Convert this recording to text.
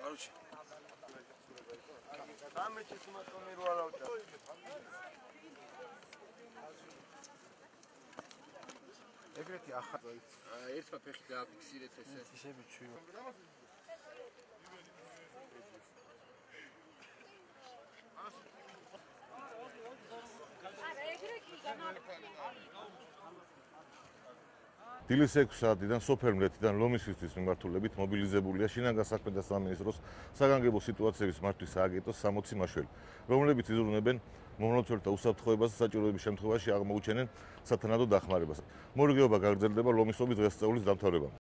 Короче. Там эти смотрели ворота. ეგრეთი ახლა ერთმა ფეხი დააფიქსირეთ ესე. ისები ჩუი. დილის 6 საათიდან სოფელ-მლეთიდან ლომისისთვის მიმართულებით მობილიზებულია შინაგან საქმეთა სამინისტროს საგანგებო სიტუაციების მართვის სააგენტოს 60 მაშველი, რომლებიც იზრუნებენ მომლოცველთა უსაფრთხოებას და საჭიროების შემთხვევაში აღმოუჩენენ სათანადო დახმარებას. მორიგეობა გაგრძელდება ლომის ობის დღესასწაულის დამთავრებამდე.